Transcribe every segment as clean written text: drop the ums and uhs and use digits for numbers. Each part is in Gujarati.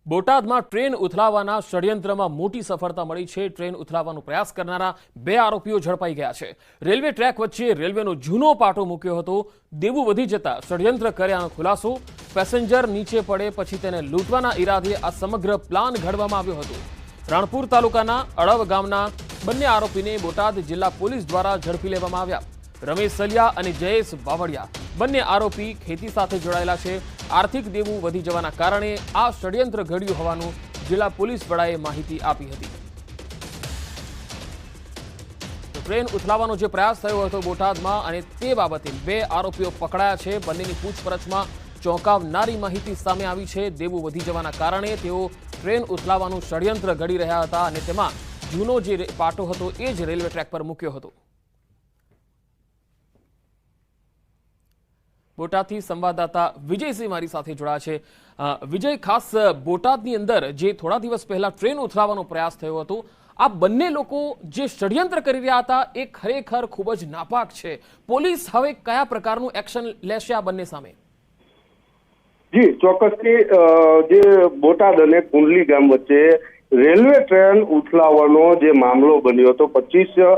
બોટાદમાં ટ્રેન ઉથલાવવાના ષડયંત્રમાં મોટી સફળતા મળી છે। ટ્રેન ઉથલાવવાનો પ્રયાસ કરનારા 2 આરોપીઓ ઝડપાઈ ગયા છે। રેલવે ટ્રેક વચ્ચે રેલવેનો જૂનો પાટો મૂક્યો હતો। દેવું વધી જતા ષડયંત્ર કર્યાનો ખુલાસો। પેસેન્જર નીચે પડે પછી તેને લૂંટવાના ઈરાદે આ સમગ્ર પ્લાન ઘડવામાં આવ્યો હતો। રાણપુર તાલુકાના અડવ ગામના બંને આરોપીને બોટાદ જિલ્લા પોલીસ દ્વારા ઝડપી લેવામાં આવ્યા। રમેશ સલિયા અને જયેશ બાવળિયા બંને આરોપી ખેતી સાથે જોડાયેલા છે। આર્થિક દેવું વધી જવાના કારણે આ ષડયંત્ર ઘડ્યું હોવાનું જિલ્લા પોલીસ વડાએ માહિતી આપી હતી। ટ્રેન ઉથલાવવાનો જે પ્રયાસ થયો હતો બોટાદમાં અને તે બાબતે 2 આરોપીઓ પકડાયા છે। બંનેની પૂછપરછમાં ચોંકાવનારી માહિતી સામે આવી છે। દેવું વધી જવાના કારણે તેઓ ટ્રેન ઉથલાવવાનું ષડયંત્ર ઘડી રહ્યા હતા અને તેમાં જૂનો જે પાટો હતો એ જ રેલવે ટ્રેક પર મૂક્યો હતો। બોટાદથી સંવાદદાતા વિજયસિંહ મારી સાથે જોડાયા છે। વિજય, ખાસ બોટાદની અંદર જે થોડા દિવસ પહેલા ટ્રેન ઉથલાવવાનો પ્રયાસ થયો હતો, આ બંને લોકો જે ષડયંત્ર કરી રહ્યા હતા એ ખરેખર ખૂબ જ નાપાક છે। પોલીસ હવે કયા પ્રકારનું એક્શન લેશે આ બંને સામે? જી ચોક્કસથી જે બોટાદ અને કુંડલી ગામ વચ્ચે રેલવે ટ્રેન ઉથલાવવાનો જે મામલો બન્યો હતો 25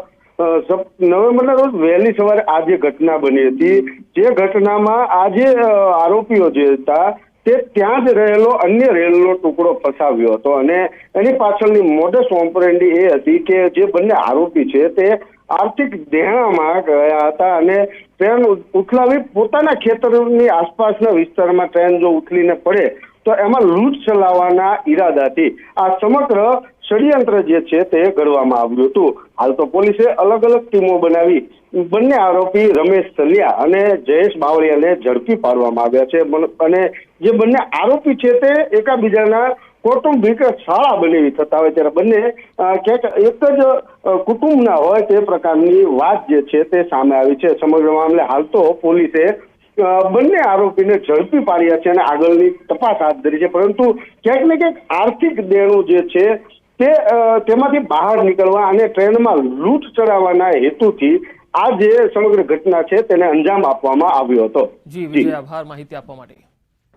નવેમ્બરના રોજ વહેલી સવારે આ જે ઘટના બની હતી, જે ઘટનામાં આ જે આરોપીઓ જે હતા તે ત્યાં જ રહેલો અન્ય રેલનો ટુકડો ફસાવ્યો હતો અને એની પાછળની મોડસ ઓપરેન્ડી એ હતી કે જે બંને આરોપી છે તે આર્થિક દેણામાં ગયા હતા અને ટ્રેન ઉથલાવી પોતાના ખેતરની આસપાસના વિસ્તારમાં ટ્રેન જો ઉથલીને પડે તો એમાં લૂંટ ચલાવવાના ઈરાદાથી આ સમગ્ર ષડયંત્ર જે છે તે ઘડવામાં આવ્યું હતું। હાલ તો પોલીસે અલગ અલગ ટીમો બનાવી બંને આરોપી રમેશ સલિયા અને જયેશ બાવળિયાને ઝડપી પાડવામાં આવ્યા છે અને જે બંને આરોપી છે તે એકાબીજાના કૌટુંબિક શાળા બનેવી થતા હોય ત્યારે બંને ક્યાંક એક જ કુટુંબના હોય તે પ્રકારની વાત જે છે તે સામે આવી છે। સમગ્ર મામલે હાલ તો પોલીસે બંને આરોપીને ઝડપી પાડ્યા છે અને આગળની તપાસ હાથ ધરી છે, પરંતુ ક્યાંક ને ક્યાંક આર્થિક દેણું જે છે તેમાંથી બહાર નીકળવા અને ટ્રેનમાં લૂંટ ચડાવવાના હેતુથી આ જે સમગ્ર ઘટના છે તેને અંજામ આપવામાં આવ્યો હતો। જી વિજય, આભાર માહિતી આપવા માટે।